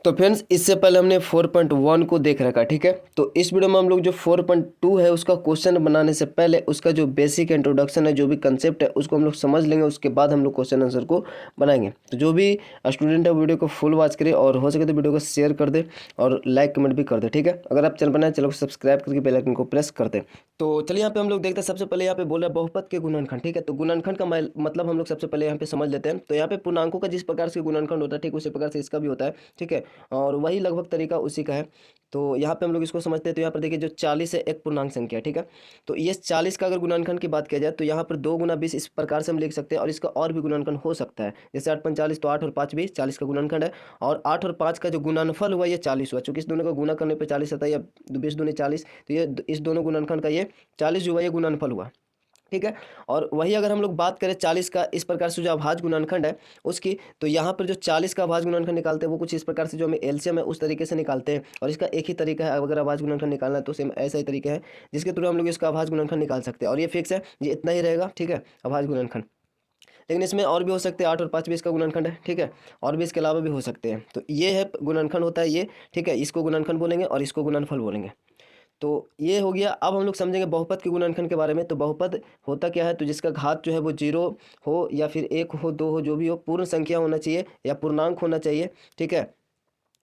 तो फ्रेंड्स इससे पहले हमने 4.1 को देख रखा, ठीक है। तो इस वीडियो में हम लोग जो 4.2 है उसका क्वेश्चन बनाने से पहले उसका जो बेसिक इंट्रोडक्शन है, जो भी कंसेप्ट है उसको हम लोग समझ लेंगे, उसके बाद हम लोग क्वेश्चन आंसर को बनाएंगे। तो जो भी स्टूडेंट है वीडियो को फुल वॉच करे और हो सके तो वीडियो को शेयर कर दे और लाइक कमेंट भी कर दे, ठीक है। अगर आप चैनल पर नए चैनल को सब्सक्राइब करके बेल आइकन को प्रेस कर दे। तो चलिए यहाँ पे हम लोग देखते हैं। सबसे पहले यहाँ पे बोला बहुपद के गुणनखंड, ठीक है। तो गुणनखंड का मतलब हम लोग सबसे पहले यहाँ पे समझ लेते हैं। तो यहाँ पे पूर्णांकों का जिस प्रकार से गुणनखंड होता है, ठीक उसी प्रकार से इसका भी होता है, ठीक है। और वही लगभग तरीका उसी का है। तो यहाँ पे हम लोग इसको समझते हैं। तो यहाँ पर देखिए जो 40 है एक पूर्णांक संख्या है, ठीक है। तो ये 40 का अगर गुणनखंड की बात किया जाए तो यहाँ पर 2 गुना 20 इस प्रकार से हम लिख सकते हैं। और इसका और भी गुणनखंड हो सकता है, जैसे 8 45, तो 8 और 5 भी 40 का गुणनखंड है। और 8 और 5 का जो गुणनफल हुआ ये 40 हुआ, चूंकि इस दोनों का गुना करने पर 40 आता है, या 20 दूनी 40, तो ये इस दोनों गुणनखंड का ये 40 जो हुआ ये गुणनफल हुआ, ठीक है। और वही अगर हम लोग बात करें 40 का इस प्रकार से जो अभाज्य गुणनखंड है उसकी, तो यहाँ पर जो 40 का अभाज्य गुणनखंड निकालते हैं वो कुछ इस प्रकार से जो हमें एलसीएम है उस तरीके से निकालते हैं। और इसका एक ही तरीका है, अगर अभाज्य गुणनखंड निकालना है तो सेम ऐसा ही तरीका है जिसके थ्रू हम लोग इसका अभाज्य गुणनखंड निकाल सकते हैं। और ये फिक्स है, ये इतना ही रहेगा, ठीक है, अभाज्य गुणनखंड। लेकिन इसमें और भी हो सकते हैं, 8 और 5 भी इसका गुणनखंड है, ठीक है। और भी इसके अलावा भी हो सकते हैं। तो ये है गुणनखंड होता है ये, ठीक है। इसको गुणनखंड बोलेंगे और इसको गुणनफल बोलेंगे। तो ये हो गया। अब हम लोग समझेंगे बहुपद के गुणनखंड के बारे में। तो बहुपद होता क्या है, तो जिसका घात जो है वो 0 हो या फिर 1 हो, 2 हो, जो भी हो, पूर्ण संख्या होना चाहिए या पूर्णांक होना चाहिए, ठीक है।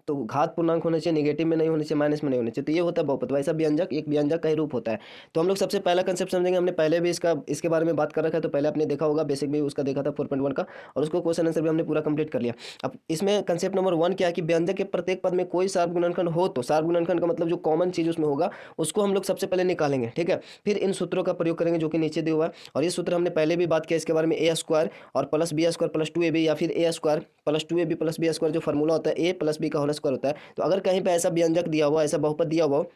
तो घात पूर्णांक होना चाहिए, नेगेटिव में नहीं होना चाहिए, माइनस में नहीं होना चाहिए। तो ये होता है बहुपद। वैसा व्यंजक एक व्यंजक का ही रूप होता है। तो हम लोग सबसे पहला कंसेप्ट समझेंगे। हमने पहले भी इसके बारे में बात कर रखा है, तो पहले आपने देखा होगा, बेसिक भी उसका देखा था 4.1 का, और उसको क्वेश्चन आंसर भी हमने पूरा कंप्लीट कर लिया। अब इसमें कंसेप्ट नंबर 1 क्या है कि व्यंजक के प्रत्येक पद में कोई सार्व गुणनखंड हो, तो सार्व गुणनखंड का मतलब जो कॉमन चीज उसमें होगा उसको हम लोग सबसे पहले निकालेंगे, ठीक है। फिर इन सूत्रों का प्रयोग करेंगे जो कि नीचे दिया हुआ है। और ये सूत्र हमने पहले भी बात किया इसके बारे में, ए स्क्वायर और plus B square plus 2ab, या फिर A square plus 2ab plus B square, जो फॉर्मूला होता है ए प्लस बी का होल स्क्वायर होता है। तो अगर कहीं पे ऐसा व्यंजक दिया हुआ, ऐसा बहुपद दिया हुआ हो,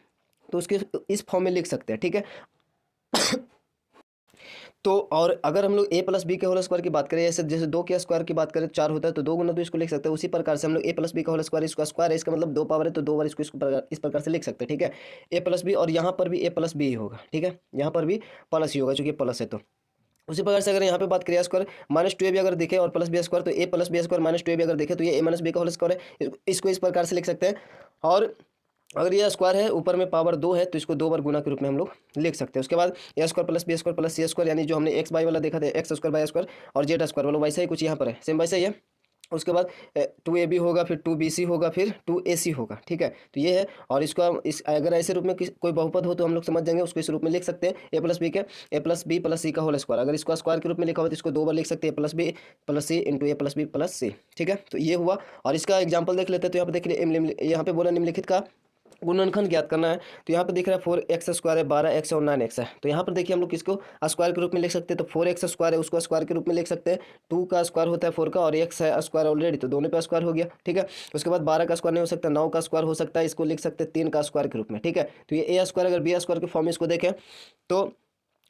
तो उसके इस फॉर्म में लिख सकते हैं, ठीक है। तो और अगर हम लोग ए प्लस बी के होल स्क्वायर की बात करें, ऐसे जैसे 2 के स्क्वायर की बात करें तो 4 होता है, तो 2 गुना 2 इसको लिख सकते हैं। उसी प्रकार से हम लोग ए प्लस बी का होल स्क्वायर, इसका स्क्वायर है, इसका मतलब 2 पावर है, तो 2 बार इसको इस प्रकार से लिख सकते हैं, ठीक है। ए प्लस बी, और यहाँ पर भी ए प्लस बी ही होगा, ठीक है। यहाँ पर भी प्लस ही होगा चूंकि प्लस है। तो उसी प्रकार से अगर यहाँ पे बात करें स्क्वायर माइनस 2ab अगर देखे और प्लस बी स्क्वायर, तो A plus B square minus 2ab अगर देखे तो ये ए माइनस बी का होल स्क्वायर है। इसको इस प्रकार से लिख सकते हैं। और अगर ये स्क्वायर है, ऊपर में पावर 2 है, तो इसको 2 बार गुना के रूप में हम लोग लिख सकते हैं। उसके बाद A square plus B square plus C square, यानी जो हमने एक्स बाई वाला देखा था, एक्स स्क्वायर बाई स्क्वायर, और जेड स्क्वायर वाला वैसा ही कुछ यहाँ पर है, सेम वैसा ही है। उसके बाद 2ab होगा, फिर 2bc होगा, फिर 2ac होगा, ठीक है। तो ये है। और इसको इस अगर ऐसे रूप में कोई बहुपद हो तो हम लोग समझ जाएंगे, उसको इस रूप में लिख सकते हैं, ए प्लस बी के ए प्लस बी प्लस सी का होल स्क्वायर। अगर इसको स्क्वायर के रूप में लिखा हो तो इसको 2 बार लिख सकते हैं, ए plus B plus C into A plus B plus सी, ठीक है। तो ये हुआ। और इसका एग्जाम्पल देख लेते हैं। तो यहाँ पे देख लिया, यहाँ पे बोला निम्नलिखित का गुणनखंड ज्ञात करना है। तो यहाँ पे दिख रहा है 4x स्क्वायर है, 12x और 9x है। तो यहाँ पर देखिए हम लोग किसको स्क्वायर के रूप में लिख सकते हैं। तो 4x स्क्वायर है, उसको स्क्वायर के रूप में लिख सकते हैं। 2 का स्क्वायर होता है 4 का, और x है स्क्वायर ऑलरेडी, तो दोनों पे स्क्वायर हो गया, ठीक है। उसके बाद 12 का स्क्वायर नहीं हो सकता, 9 का स्क्वायर हो सकता है, इसको लिख सकते हैं 3 का स्क्वायर के रूप में, ठीक है। तो ये ए स्क्वायर, अगर बी स्क्वायर के फॉर्म में इसको देखें तो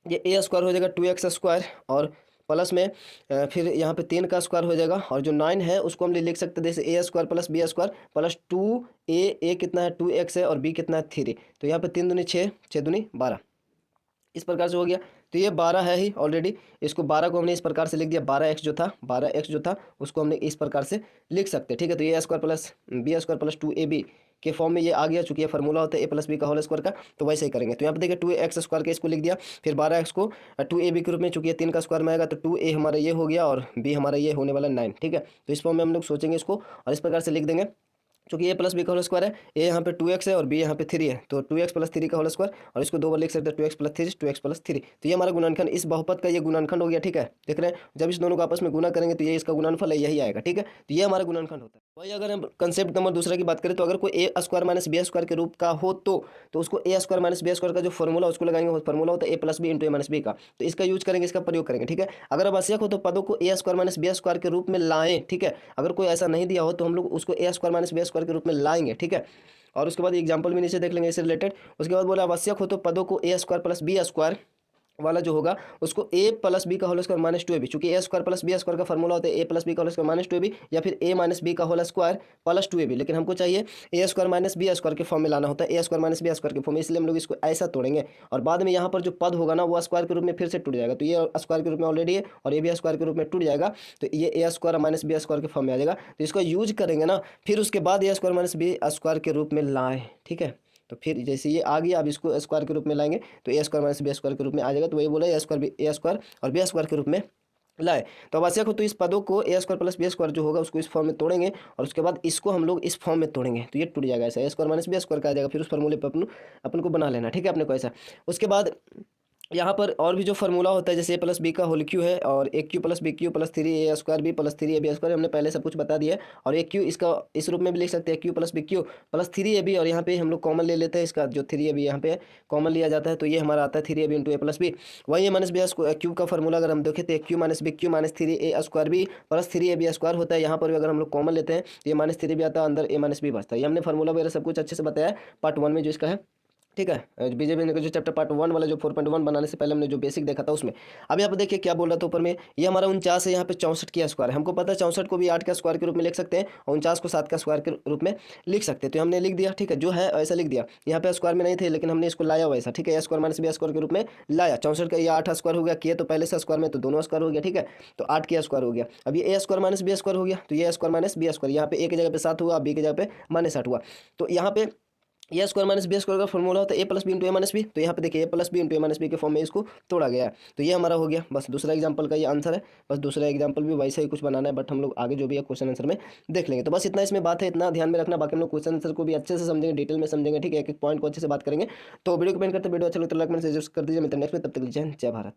ये ए स्क्वायर हो जाएगा 2x स्क्वायर, और प्लस में फिर यहाँ पे 3 का स्क्वायर हो जाएगा, और जो 9 है उसको हम लिख सकते हैं जैसे A square plus B square plus 2a कितना है 2x है, और b कितना है 3। तो यहाँ पे 3 दूनी 6, 6 दूनी 12, इस प्रकार से हो गया। तो ये 12 है ही ऑलरेडी, इसको 12 को हमने इस प्रकार से लिख दिया, 12x जो था उसको हमने इस प्रकार से लिख सकते हैं, ठीक है। तो ये square plus B square plus 2ab के फॉर्म में ये आ गया, चूंकि ये फार्मूला होता है ए प्लस बी का होल स्क्वायर का, तो वैसे ही करेंगे। तो यहाँ पे देखिए 2x स्क्वायर के इसको लिख दिया, फिर 12x को 2ab के रूप में, चूंकि ये 3 का स्क्वायर में आएगा, तो 2a हमारा ये हो गया और b हमारा ये होने वाला 9, ठीक है। तो इस फॉर्म में हम लोग सोचेंगे इसको और इस प्रकार से लिख देंगे। चूंकि ए प्लस बी का होल स्क्वायर है, ए यहाँ पे 2x है और बी यहाँ पे 3 है, तो 2x प्लस 3 का होल स्क्वायर, और इसको 2 बार लिख सकते हैं 2x प्लस 3, 2x प्लस 3। तो ये हमारा गुणनखंड, इस बहुपद का ये गुणनखंड हो गया, ठीक है। देख रहे हैं, जब इस दोनों को आपस में गुना करेंगे तो ये इसका गुणनफल है, यही आएगा, ठीक है। तो ये हमारा गुणनखंड होता है। वही अगर हम कंसेप्ट नंबर दूसरा की बात करें, तो अगर कोई ए स्क्वायर माइनस बी स्क्वायर के रूप का हो तो उसको ए स्क्वायर माइनस बी स्क्वायर का जो फॉर्मूला उसको लगाएंगे, फॉर्मूला होता है A plus B into A minus B का। तो इसका यूज करेंगे, इसका प्रयोग करेंगे, ठीक है। अगर आवश्यक हो तो पदों को A square minus B square के रूप में लाएं, ठीक है। अगर कोई ऐसा नहीं दिया हो तो हम लोग उसको ए स्क्वायर माइनस बी स्क्वायर के रूप में लाएंगे, ठीक है। और उसके बाद एग्जाम्पल भी नीचे देख लेंगे इससे रिलेटेड। उसके बाद बोला आवश्यक हो तो पदों को A square plus B square वाला जो होगा उसको ए प्लस बी का whole square minus two A B, चूंकि A square plus B square का फॉर्मूला होता है ए प्लस बी का whole square minus two A B या फिर ए माइनस बी का whole square plus two A B, लेकिन हमको चाहिए A square minus B square के फॉर्म में लाना होता है, ए स्क्वायर माइनस बी स्क्वायर के फॉर्म में, इसलिए हम लोग इसको ऐसा तोड़ेंगे और बाद में यहाँ पर जो पद होगा ना वो स्क्वायर के रूप में फिर से टूट जाएगा, तो ये स्क्वायर के रूप में ऑलरेडी है और ये भी स्क्वायर के रूप में टूट जाएगा, तो ये ए स्क्वायर माइनस बी स्क्वायर के फॉर्म में आ जाएगा। तो इसको यूज करेंगे ना, फिर उसके बाद A square minus B square के रूप में लाएँ, ठीक है। तो फिर जैसे ये आ गया, अब इसको स्क्वायर के रूप में लाएंगे तो ए स्क्वायर माइनस बी स्क्वायर के रूप में आ जाएगा, तो वही बोला ए स्क्वायर और बी स्क्वायर के रूप में लाए। तो अब ऐसे हो तो इस पदों को A square plus B square जो होगा उसको इस फॉर्म में तोड़ेंगे और उसके बाद इसको हम लोग इस फॉर्म में तोड़ेंगे, तो ये टूट जाएगा ऐसा, ए स्क्वायर माइनस बी स्क्वायर का आ जाएगा, फिर उस फॉर्मूले पर अपन को बना लेना, ठीक है अपने को ऐसा। उसके बाद यहाँ पर और भी जो फार्मूला होता है जैसे ए प्लस बी का होल क्यू है और A cube plus B cube plus three A square B plus three A B square, हमने पहले सब कुछ बता दिया है। और ए क्यू इसका इस रूप में भी लिख सकते हैं cube plus B cube plus three A B, और यहाँ पे हम लोग कॉमन ले लेते हैं, इसका जो थ्री ए बी यहाँ पे कॉमन लिया जाता है, तो ये हमारा आता है three A B into A plus B. वही ए माइनस बी क्यू का फॉर्मूला अगर हम देखें तो A cube minus B cube minus three A square B plus three A B square होता है। यहाँ पर भी अगर हम लोग कॉमन लेते हैं तो ये माइनस थ्री भी आता है, अंदर ए माइनस बी बचता है। ये हमने फार्मूला वगैरह सब कुछ अच्छे से बताया है पार्ट 1 में जो इसका है, ठीक है। बीजेपी ने जो चैप्टर पार्ट 1 वाला जो 4.1 बनाने से पहले हमने जो बेसिक देखा था उसमें। अब यहाँ पर देखिए क्या बोल रहा था ऊपर में, ये हमारा 49 है, यहाँ पे 64 का स्क्वायर है। हमको पता है 64 को भी 8 का स्क्वायर के रूप में लिख सकते हैं और 49 को 7 का स्क्वायर के रूप में लिख सकते हैं, तो हमने लिख दिया, ठीक है, जो है ऐसा लिख दिया। यहाँ पे स्क्वायर में नहीं थे लेकिन हमने इसको लाया वैसा, ठीक है, ए स्क्वायर माइनस बी स्क्वायर के रूप में लाया। 64 का ये 8 स्क्वायर हो गया, किए तो पहले से स्क्वायर में तो दोनों स्क्वायर हो गया, ठीक है, तो 8 का स्क्वायर हो गया। अब ये ए स्क्वायर माइनस बी स्क्वायर हो गया, तो ये स्क्वायर माइनस बी स्क्वायर, यहाँ पे ए की जगह पे 7 हुआ, बी की जगह पे माइनस 8 हुआ। तो यहाँ पे ए स्क्वायर माइनस बी स्क्वायर का फॉर्मूला होता है A plus B into A minus B, तो यहाँ पे देखिए ए प्लस बी इंटू ए माइनस बी के फॉर्म में इसको तोड़ा गया है, तो ये हमारा हो गया। बस दूसरा एग्जांपल का ये आंसर है, बस दूसरा एग्जांपल भी वैसे ही कुछ बनाना है, बट हम लोग आगे जो भी है क्वेश्चन आंसर में देख लेंगे। तो बस इतना इसमें बात है, इतना ध्यान में रखना, बाकी हम लोग क्वेश्चन आंसर को भी अच्छे से समझेंगे, डिटेल में समझेंगे, ठीक है, एक एक पॉइंट को अच्छे से बात करेंगे। तो वीडियो कमेंट करते वीडियो अच्छा लगता है लाइक कर दीजिए, मिलते हैं नेक्स्ट में, तब तक जय हिंद जय भारत।